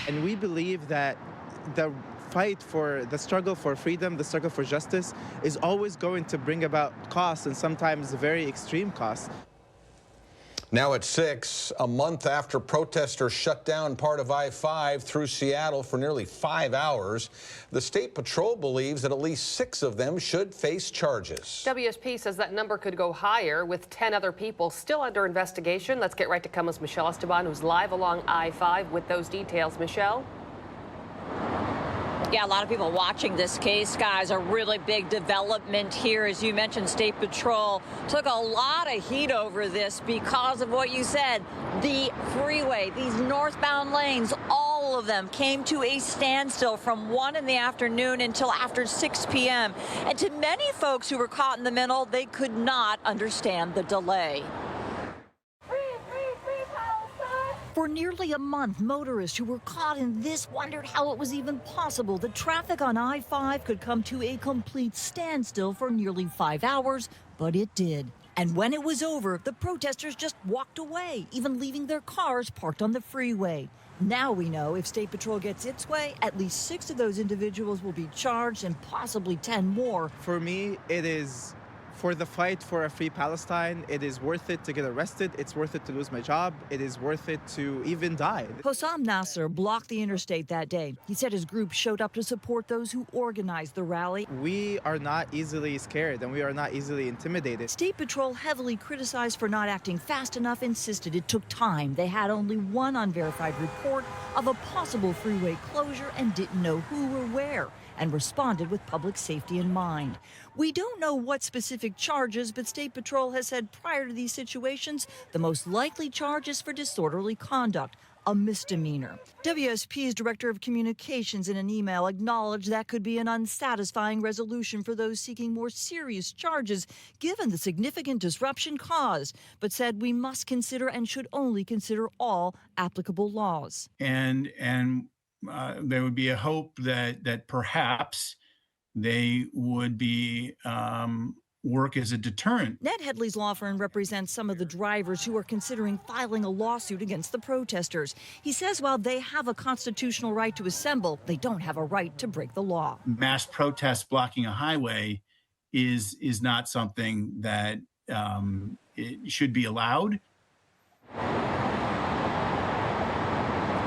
And we believe that the fight for the struggle for freedom, the struggle for justice, is always going to bring about costs, and sometimes very extreme costs. Now at 6, a month after protesters shut down part of I-5 through Seattle for nearly 5 hours, the State Patrol believes that at least 6 of them should face charges. WSP says that number could go higher, with 10 other people still under investigation. Let's get right to KOMO's Michelle Esteban, who's live along I-5 with those details. Michelle? Yeah, a lot of people watching this case, guys. A really big development here. As you mentioned, State Patrol took a lot of heat over this because of what you said. The freeway, these northbound lanes, all of them came to a standstill from 1 in the afternoon until after 6 p.m. And to many folks who were caught in the middle, they could not understand the delay. For nearly a month, motorists who were caught in this wondered how it was even possible that traffic on I-5 could come to a complete standstill for nearly 5 hours, but it did. And when it was over, the protesters just walked away, even leaving their cars parked on the freeway. Now we know if State Patrol gets its way, at least 6 of those individuals will be charged and possibly 10 more. For me, it is for the fight for a free Palestine. It is worth it to get arrested. It's worth it to lose my job. It is worth it to even die. Hossam Nasser blocked the interstate that day. He said his group showed up to support those who organized the rally. We are not easily scared, and we are not easily intimidated. State Patrol, heavily criticized for not acting fast enough, insisted it took time. They had only one unverified report of a possible freeway closure and didn't know who or where, and responded with public safety in mind. We don't know what specific charges, but State Patrol has said prior to these situations, the most likely charge is for disorderly conduct, a misdemeanor. WSP's Director of Communications in an email acknowledged that could be an unsatisfying resolution for those seeking more serious charges, given the significant disruption caused, but said we must consider and should only consider all applicable laws. And there would be a hope that perhaps they would be work as a deterrent. Ned Headley's law firm represents some of the drivers who are considering filing a lawsuit against the protesters. He says while they have a constitutional right to assemble, they don't have a right to break the law. Mass protests blocking a highway is not something that it should be allowed.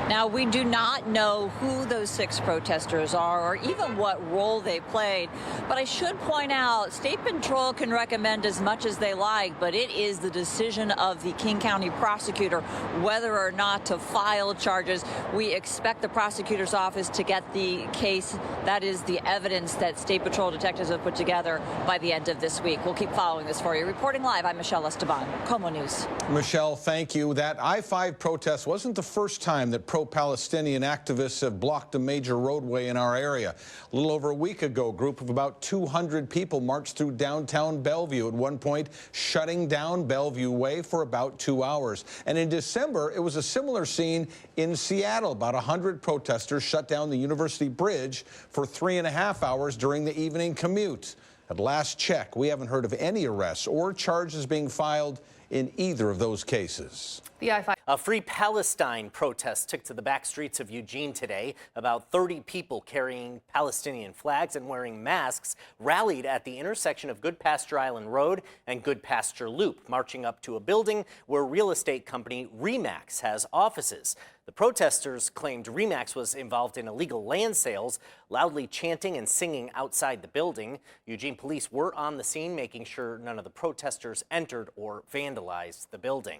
Now, we do not know who those 6 protesters are or even what role they played. But I should point out, State Patrol can recommend as much as they like, but it is the decision of the King County prosecutor whether or not to file charges. We expect the prosecutor's office to get the case, that is the evidence that State Patrol detectives have put together, by the end of this week. We'll keep following this for you. Reporting live, I'm Michelle Esteban, KOMO News. Michelle, thank you. That I-5 protest wasn't the first time that pro-Palestinian activists have blocked a major roadway in our area. A little over a week ago, a group of about 200 people marched through downtown Bellevue, at one point shutting down Bellevue Way for about 2 hours. And in December, it was a similar scene in Seattle. About 100 protesters shut down the University Bridge for 3.5 hours during the evening commute. At last check, we haven't heard of any arrests or charges being filed in either of those cases. The I-5. A Free Palestine protest took to the back streets of Eugene today. About 30 people carrying Palestinian flags and wearing masks rallied at the intersection of Good Pasture Island Road and Good Pasture Loop, marching up to a building where real estate company RE/MAX has offices. The protesters claimed RE/MAX was involved in illegal land sales, loudly chanting and singing outside the building. Eugene police were on the scene, making sure none of the protesters entered or vandalized the building.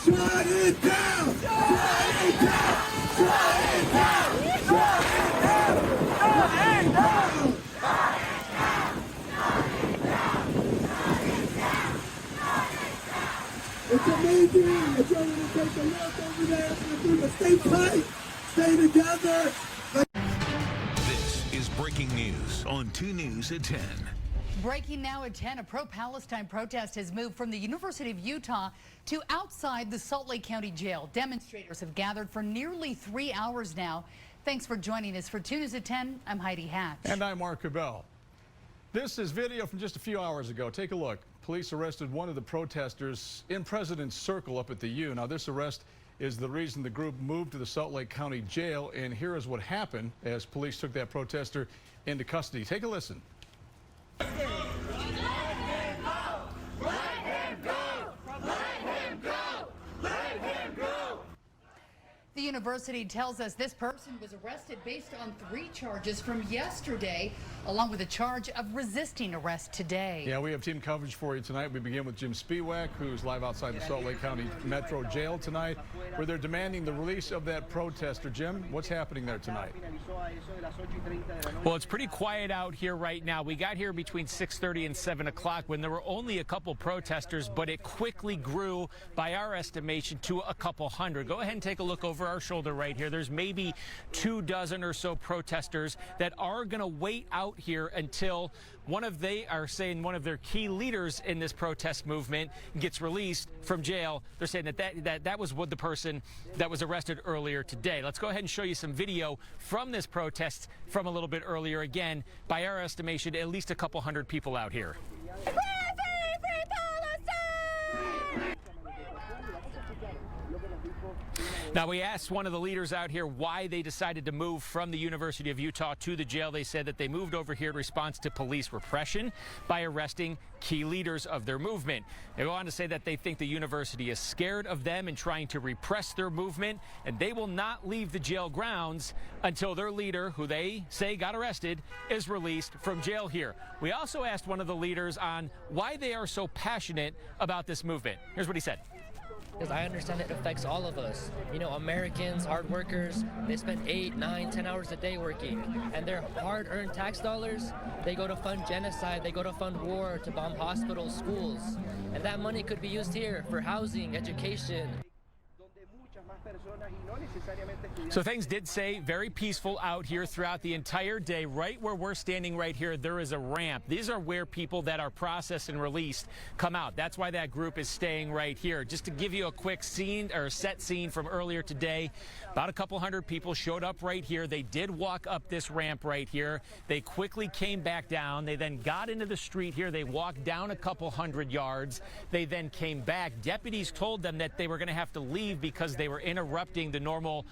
Shut it down! Shut it down! Shut it down! Shut it down! Shut it down! It's amazing! If you're going to take a look over there, do the stay tight, stay together. This is breaking news on 2 News at 10. Breaking now at 10, a pro-Palestine protest has moved from the University of Utah to outside the Salt Lake County Jail. Demonstrators have gathered for nearly 3 hours now. Thanks for joining us for 2 News at 10. I'm Heidi Hatch. And I'm Mark Cabell. This is video from just a few hours ago. Take a look. Police arrested one of the protesters in President's Circle up at the U. Now, this arrest is the reason the group moved to the Salt Lake County Jail, and here is what happened as police took that protester into custody. Take a listen. The university tells us this person was arrested based on 3 charges from yesterday, along with a charge of resisting arrest today. Yeah, we have team coverage for you tonight. We begin with Jim Spiewak, who's live outside the Salt Lake County Metro Jail tonight, where they're demanding the release of that protester. Jim, what's happening there tonight? Well, it's pretty quiet out here right now. We got here between 6:30 and 7 o'clock when there were only a couple protesters, but it quickly grew, by our estimation, to a couple hundred. Go ahead and take a look over our shoulder right here. There's maybe 24 or so protesters that are going to wait out here until one of their key leaders in this protest movement gets released from jail. They're saying that was the person that was arrested earlier today. Let's go ahead and show you some video from this protest from a little bit earlier. Again, by our estimation, at least a couple hundred people out here. Now, we asked one of the leaders out here why they decided to move from the University of Utah to the jail. They said that they moved over here in response to police repression by arresting key leaders of their movement. They go on to say that they think the university is scared of them and trying to repress their movement, and they will not leave the jail grounds until their leader, who they say got arrested, is released from jail here. We also asked one of the leaders on why they are so passionate about this movement. Here's what he said. Because I understand it affects all of us. You know, Americans, hard workers, they spend 8, 9, 10 hours a day working. And their hard-earned tax dollars, they go to fund genocide, they go to fund war, to bomb hospitals, schools. And that money could be used here for housing, education. So things did stay very peaceful out here throughout the entire day. Right where we're standing right here, there is a ramp. These are where people that are processed and released come out. That's why that group is staying right here. Just to give you a quick scene or set scene from earlier today, about a couple hundred people showed up right here. They did walk up this ramp right here. They quickly came back down. They then got into the street here. They walked down a couple hundred yards. They then came back. Deputies told them that they were going to have to leave because they were interrupting the normal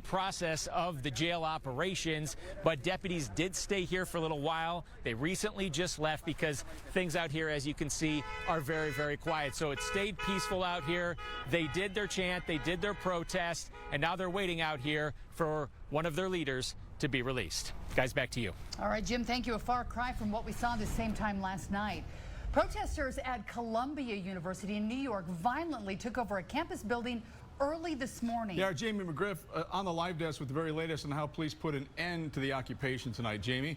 process of the jail operations, but deputies did stay here for a little while. They recently just left because things out here, as you can see, are very, very quiet. So it stayed peaceful out here. They did their chant, they did their protest, and now they're waiting out here for one of their leaders to be released. Guys, back to you. All right, Jim, thank you. A far cry from what we saw the same time last night. Protesters at Columbia University in New York violently took over a campus building early this morning. Yeah, Jamie McGriff on the live desk with the very latest on how police put an end to the occupation tonight. Jamie?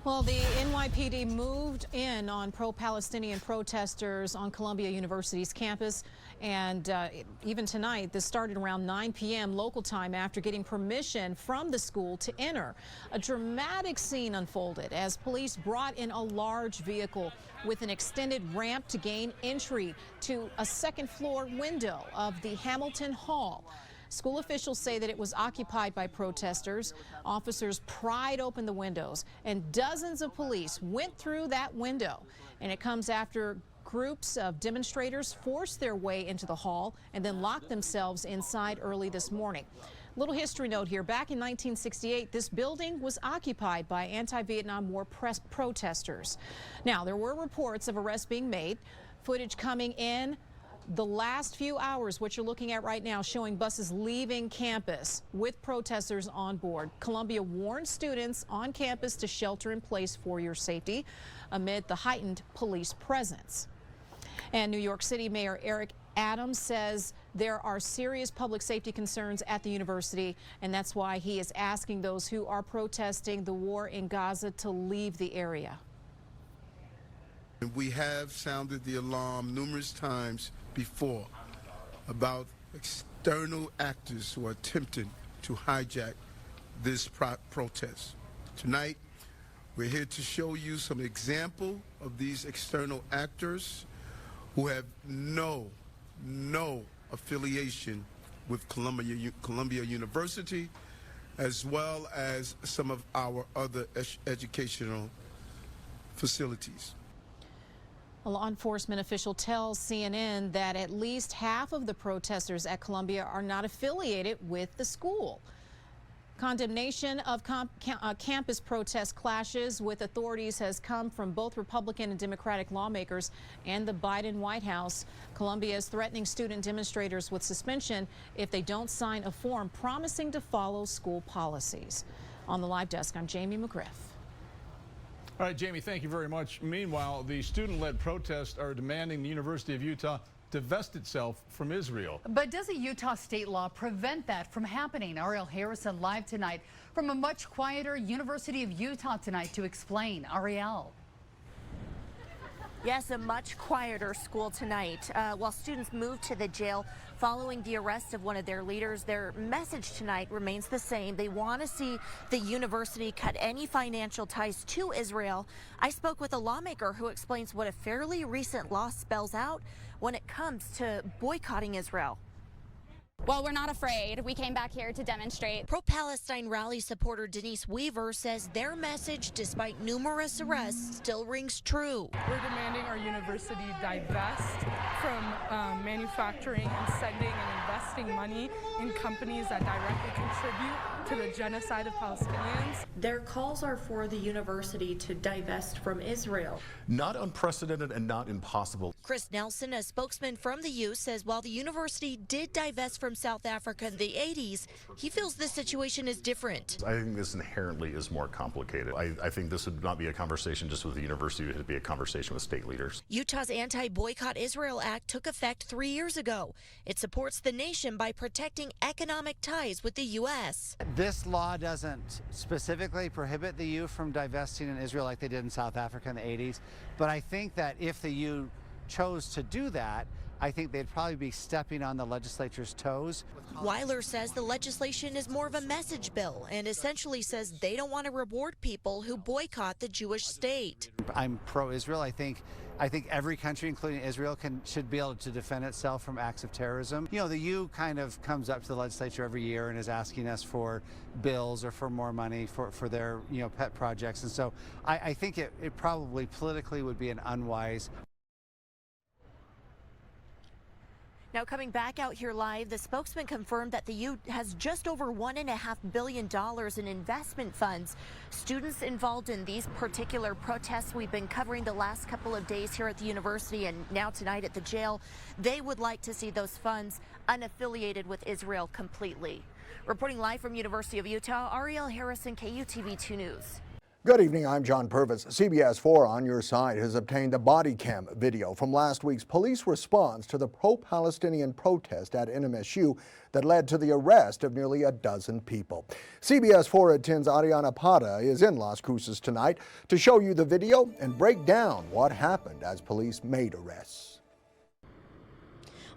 Well, the NYPD moved in on pro-Palestinian protesters on Columbia University's campus, and even tonight, this started around 9 p.m. local time after getting permission from the school to enter. A dramatic scene unfolded as police brought in a large vehicle with an extended ramp to gain entry to a second-floor window of the Hamilton Hall. School officials say that it was occupied by protesters. Officers pried open the windows, and dozens of police went through that window. And it comes after groups of demonstrators forced their way into the hall and then locked themselves inside early this morning. Little history note here. Back in 1968, this building was occupied by anti-Vietnam War protesters. Now, there were reports of arrests being made. Footage coming in the last few hours, what you're looking at right now, showing buses leaving campus with protesters on board. Columbia warned students on campus to shelter in place for your safety amid the heightened police presence. And New York City Mayor Eric Adams says there are serious public safety concerns at the university, and that's why he is asking those who are protesting the war in Gaza to leave the area. We have sounded the alarm numerous times before about external actors who are attempting to hijack this protest. Tonight, we're here to show you some example of these external actors who have no affiliation with Columbia University, as well as some of our other educational facilities. A law enforcement official tells CNN that at least half of the protesters at Columbia are not affiliated with the school. Condemnation of campus protest clashes with authorities has come from both Republican and Democratic lawmakers and the Biden White House. Columbia is threatening student demonstrators with suspension if they don't sign a form promising to follow school policies. On the live desk, I'm Jamie McGriff. All right, Jamie, thank you very much. Meanwhile, the student-led protests are demanding the University of Utah divest itself from Israel. But does a Utah state law prevent that from happening? Ariel Harrison live tonight from a much quieter University of Utah tonight to explain. Ariel. Yes, a much quieter school tonight. While students move to the jail following the arrest of one of their leaders, their message tonight remains the same. They want to see the university cut any financial ties to Israel. I spoke with a lawmaker who explains what a fairly recent law spells out when it comes to boycotting Israel. Well, we're not afraid. We came back here to demonstrate. Pro-Palestine rally supporter Denise Weaver says their message, despite numerous arrests, still rings true. We're demanding our university divest from manufacturing and sending and investing money in companies that directly contribute to the genocide of Palestinians. Their calls are for the university to divest from Israel. Not unprecedented and not impossible. Chris Nelson, a spokesman from the U, says while the university did divest from South Africa in the 80s, he feels this situation is different. I think this inherently is more complicated. I think this would not be a conversation just with the university, it would be a conversation with state leaders. Utah's Anti-Boycott Israel Act took effect 3 years ago. It supports the nation by protecting economic ties with the U.S. This law doesn't specifically prohibit the U from divesting in Israel like they did in South Africa in the 80s, but I think that if the U chose to do that, I think they'd probably be stepping on the legislature's toes. Weiler says the legislation is more of a message bill and essentially says they don't want to reward people who boycott the Jewish state. I'm pro-Israel. I think every country, including Israel, should be able to defend itself from acts of terrorism. You know, the U kind of comes up to the legislature every year and is asking us for bills or for more money for their, pet projects. And so I think it probably politically would be an unwise. Now, coming back out here live, the spokesman confirmed that the U has just over $1.5 billion in investment funds. Students involved in these particular protests we've been covering the last couple of days here at the university and now tonight at the jail, they would like to see those funds unaffiliated with Israel completely. Reporting live from University of Utah, Ariel Harrison, KUTV2 News. Good evening, I'm John Purvis. CBS 4 On Your Side has obtained a body cam video from last week's police response to the pro-Palestinian protest at NMSU that led to the arrest of nearly a dozen people. CBS 4 at 10's Ariana Pata is in Las Cruces tonight to show you the video and break down what happened as police made arrests.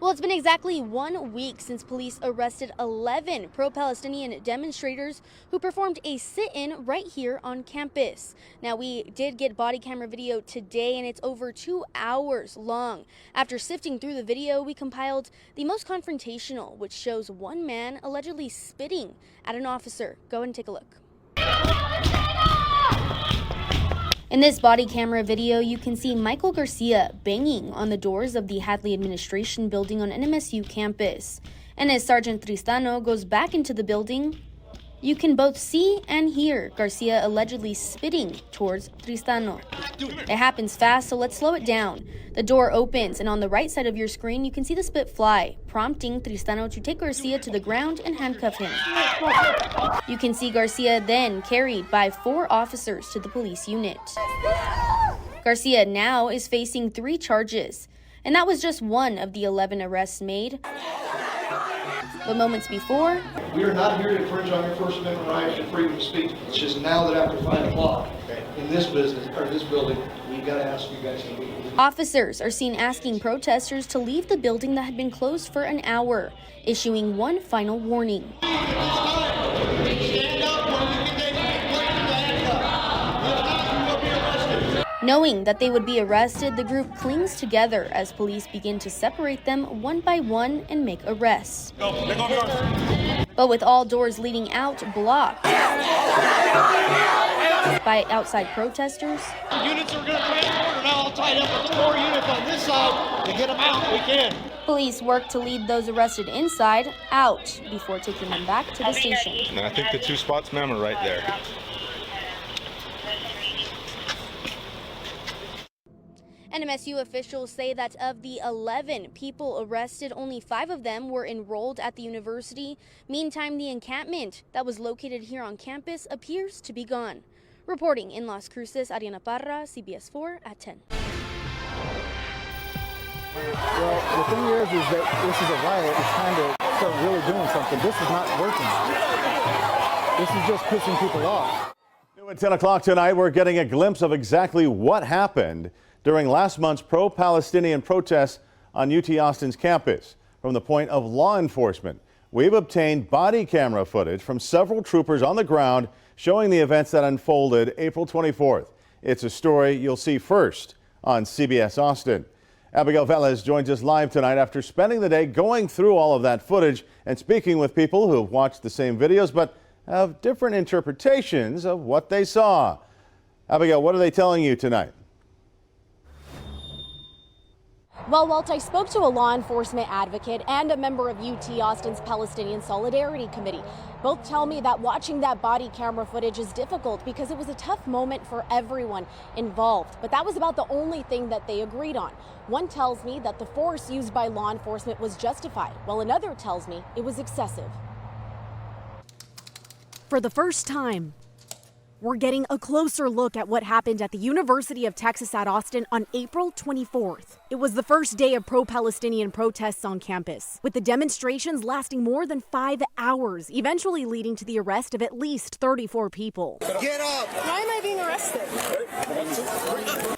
Well, it's been exactly 1 week since police arrested 11 pro-Palestinian demonstrators who performed a sit-in right here on campus. Now, we did get body camera video today, and it's over 2 hours long. After sifting through the video, we compiled the most confrontational, which shows one man allegedly spitting at an officer. Go ahead and take a look. In this body camera video, you can see Michael Garcia banging on the doors of the Hadley Administration building on NMSU campus. And as Sergeant Tristano goes back into the building, you can both see and hear Garcia allegedly spitting towards Tristano. It happens fast, so let's slow it down. The door opens, and on the right side of your screen, you can see the spit fly, prompting Tristano to take Garcia to the ground and handcuff him. You can see Garcia then carried by 4 officers to the police unit. Garcia now is facing 3 charges, and that was just one of the 11 arrests made. But moments before, we are not here to infringe on your First Amendment rights and freedom of speech. It's just now that after 5 o'clock in this business, or this building, we've got to ask you guys to leave. Officers are seen asking protesters to leave the building that had been closed for an hour, issuing one final warning. Knowing that they would be arrested, the group clings together as police begin to separate them one by one and make arrests. But with all doors leading out blocked by outside protesters, Units are going to transport are now all tied up with 4 units on this side. To get them out, we can. police work to lead those arrested inside out before taking them back to the station. And I think the 2 spots ma'am are right there. NMSU officials say that of the 11 people arrested, only 5 of them were enrolled at the university. Meantime, the encampment that was located here on campus appears to be gone. Reporting in Las Cruces, Ariana Parra, CBS 4 at 10. Well, the thing is that this is a riot. It's time to start really doing something. This is not working. This is just pissing people off. New at 10 o'clock tonight, we're getting a glimpse of exactly what happened during last month's pro-Palestinian protests on UT Austin's campus. From the point of law enforcement, we've obtained body camera footage from several troopers on the ground showing the events that unfolded April 24th. It's a story you'll see first on CBS Austin. Abigail Velez joins us live tonight after spending the day going through all of that footage and speaking with people who have watched the same videos but have different interpretations of what they saw. Abigail, what are they telling you tonight? Well, Walt, I spoke to a law enforcement advocate and a member of UT Austin's Palestinian Solidarity Committee. Both tell me that watching that body camera footage is difficult because it was a tough moment for everyone involved. But that was about the only thing that they agreed on. One tells me that the force used by law enforcement was justified, while another tells me it was excessive. For the first time, we're getting a closer look at what happened at the University of Texas at Austin on April 24th. It was the first day of pro-Palestinian protests on campus, with the demonstrations lasting more than 5 hours, eventually leading to the arrest of at least 34 people. Get up! Why am I being arrested?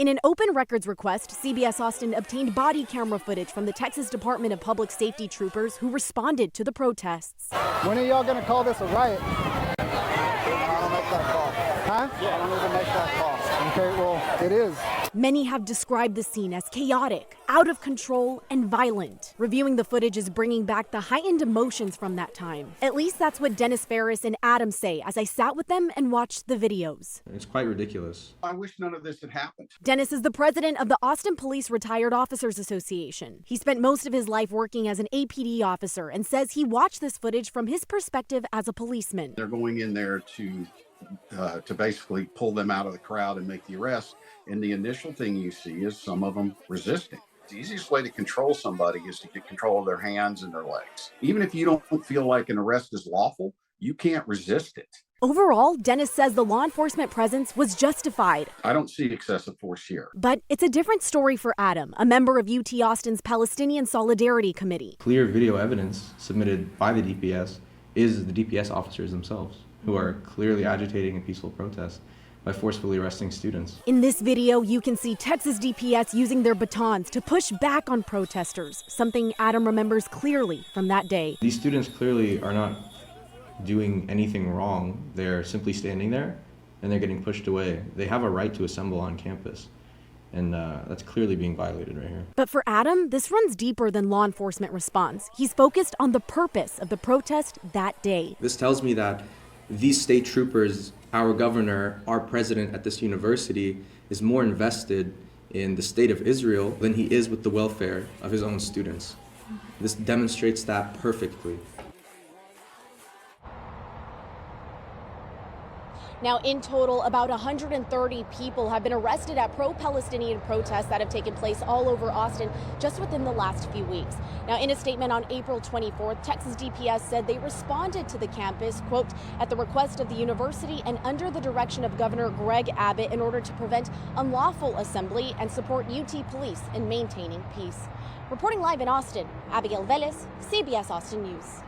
In an open records request, CBS Austin obtained body camera footage from the Texas Department of Public Safety troopers who responded to the protests. When are y'all going to call this a riot? I don't make that call. Huh? Yeah, I don't even make that call. Okay, well, it is. Many have described the scene as chaotic, out of control, and violent. Reviewing the footage is bringing back the heightened emotions from that time. At least that's what Dennis Ferris and Adam say as I sat with them and watched the videos. It's quite ridiculous. I wish none of this had happened. Dennis is the president of the Austin Police Retired Officers Association. He spent most of his life working as an APD officer and says he watched this footage from his perspective as a policeman. They're going in there to basically pull them out of the crowd and make the arrest. And the initial thing you see is some of them resisting. The easiest way to control somebody is to get control of their hands and their legs. Even if you don't feel like an arrest is lawful, you can't resist it. Overall, Dennis says the law enforcement presence was justified. I don't see excessive force here. But it's a different story for Adam, a member of UT Austin's Palestinian Solidarity Committee. Clear video evidence submitted by the DPS is the DPS officers themselves, who are clearly agitating a peaceful protest by forcefully arresting students. In this video, you can see Texas DPS using their batons to push back on protesters, something Adam remembers clearly from that day. These students clearly are not doing anything wrong. They're simply standing there and they're getting pushed away. They have a right to assemble on campus, and that's clearly being violated right here. But for Adam, this runs deeper than law enforcement response. He's focused on the purpose of the protest that day. This tells me that these state troopers, our governor, our president at this university is more invested in the state of Israel than he is with the welfare of his own students. This demonstrates that perfectly. Now, in total, about 130 people have been arrested at pro-Palestinian protests that have taken place all over Austin just within the last few weeks. Now, in a statement on April 24th, Texas DPS said they responded to the campus, quote, at the request of the university and under the direction of Governor Greg Abbott in order to prevent unlawful assembly and support UT police in maintaining peace. Reporting live in Austin, Abigail Velez, CBS Austin News.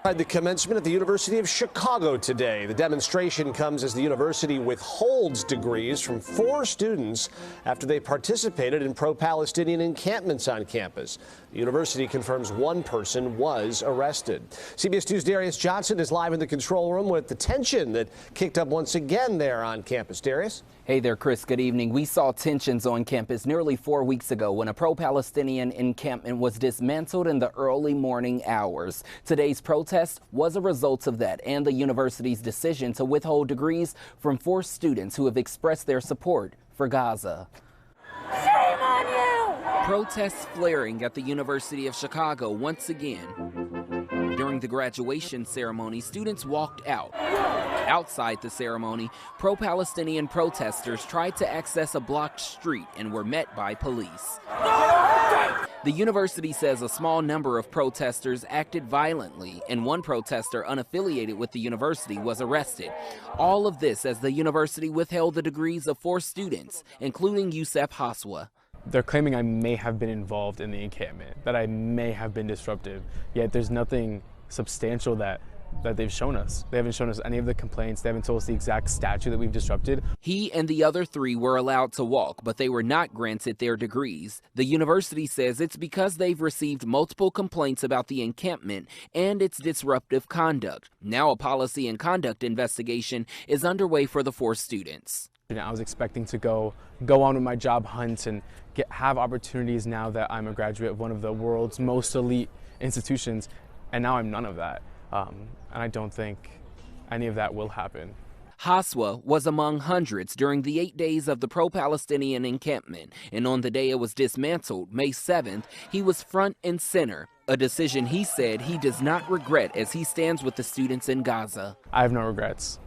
The commencement at the University of Chicago today. The demonstration comes as the university withholds degrees from 4 students after they participated in pro-Palestinian encampments on campus. The university confirms 1 person was arrested. CBS 2's Darius Johnson is live in the control room with the tension that kicked up once again there on campus. Darius? Hey there, Chris. Good evening. We saw tensions on campus nearly 4 weeks ago when a pro-Palestinian encampment was dismantled in the early morning hours. Today's protest was a result of that and the university's decision to withhold degrees from 4 students who have expressed their support for Gaza. Shame on you! Protests flaring at the University of Chicago once again. During the graduation ceremony, students walked out. Outside the ceremony, pro-Palestinian protesters tried to access a blocked street and were met by police. The university says a small number of protesters acted violently, and 1 protester unaffiliated with the university was arrested. All of this as the university withheld the degrees of 4 students, including Youssef Haswa. They're claiming I may have been involved in the encampment, that I may have been disruptive, yet there's nothing substantial that they've shown us. They haven't shown us any of the complaints. They haven't told us the exact statue that we've disrupted. He and the other 3 were allowed to walk, but they were not granted their degrees. The university says it's because they've received multiple complaints about the encampment and its disruptive conduct. Now a policy and conduct investigation is underway for the 4 students. I was expecting to go on with my job hunt and have opportunities now that I'm a graduate of one of the world's most elite institutions, and now I'm none of that. And I don't think any of that will happen. Haswa was among hundreds during the 8 days of the pro-Palestinian encampment, and on the day it was dismantled, May 7th, he was front and center, a decision he said he does not regret as he stands with the students in Gaza. I have no regrets.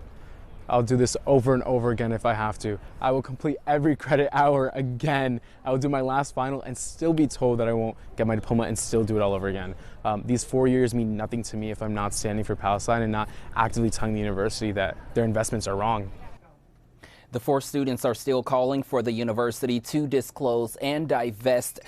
I'll do this over and over again if I have to. I will complete every credit hour again. I will do my last final and still be told that I won't get my diploma and still do it all over again. These 4 years mean nothing to me if I'm not standing for Palestine and not actively telling the university that their investments are wrong. The 4 students are still calling for the university to disclose and divest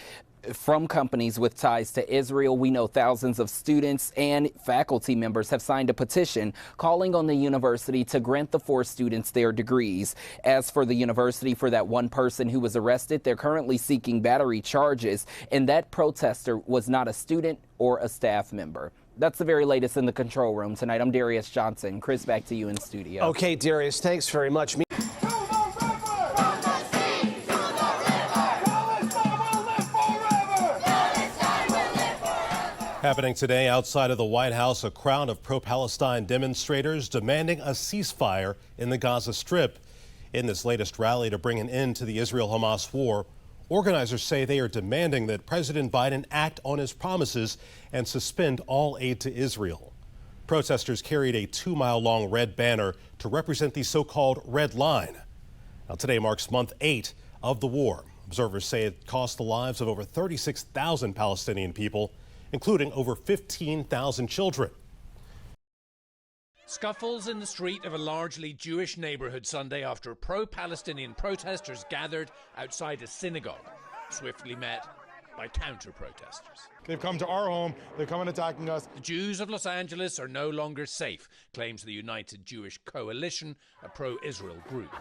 from companies with ties to Israel. We know thousands of students and faculty members have signed a petition calling on the university to grant the 4 students their degrees. As for the university, for that 1 person who was arrested, they're currently seeking battery charges, and that protester was not a student or a staff member. That's the very latest in the control room tonight. I'm Darius Johnson. Chris, back to you in studio. Okay, Darius, thanks very much. Happening today outside of the White House, a crowd of pro-Palestine demonstrators demanding a ceasefire in the Gaza Strip. In this latest rally to bring an end to the Israel-Hamas war, organizers say they are demanding that President Biden act on his promises and suspend all aid to Israel. Protesters carried a 2-mile-long red banner to represent the so-called Red Line. Now, today marks month 8 of the war. Observers say it cost the lives of over 36,000 Palestinian people, including over 15,000 children. Scuffles in the street of a largely Jewish neighborhood Sunday after pro-Palestinian protesters gathered outside a synagogue, swiftly met by counter-protesters. They've come to our home, they're coming attacking us. The Jews of Los Angeles are no longer safe, claims the United Jewish Coalition, a pro-Israel group.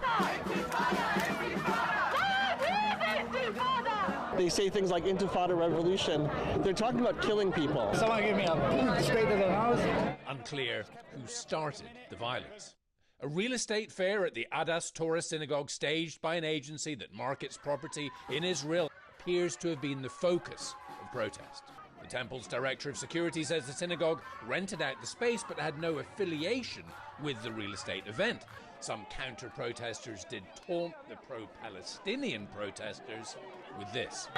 They say things like intifada revolution. They're talking about killing people. Someone give me a straight to the house. Unclear who started the violence. A real estate fair at the Adas Torah synagogue, staged by an agency that markets property in Israel, appears to have been the focus of protest. The temple's director of security says the synagogue rented out the space but had no affiliation with the real estate event. Some counter-protesters did taunt the pro-Palestinian protesters with this.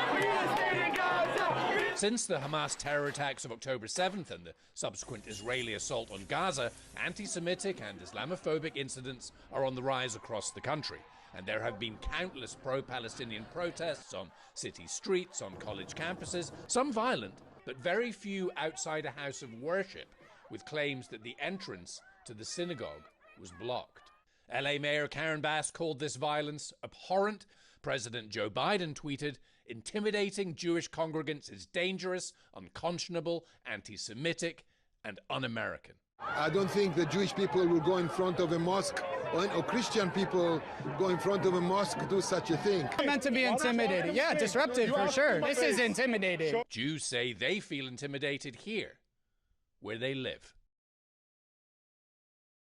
Since the Hamas terror attacks of October 7th and the subsequent Israeli assault on Gaza, anti-Semitic and Islamophobic incidents are on the rise across the country. And there have been countless pro-Palestinian protests on city streets, on college campuses, some violent, but very few outside a house of worship, with claims that the entrance to the synagogue was blocked. LA Mayor Karen Bass called this violence abhorrent. President Joe Biden tweeted, "Intimidating Jewish congregants is dangerous, unconscionable, anti-Semitic, and un-American. I don't think the Jewish people will go in front of a mosque or Christian people go in front of a mosque do such a thing. Meant to be intimidating. Yeah, disruptive for sure. This is intimidating. Jews say they feel intimidated here, where they live.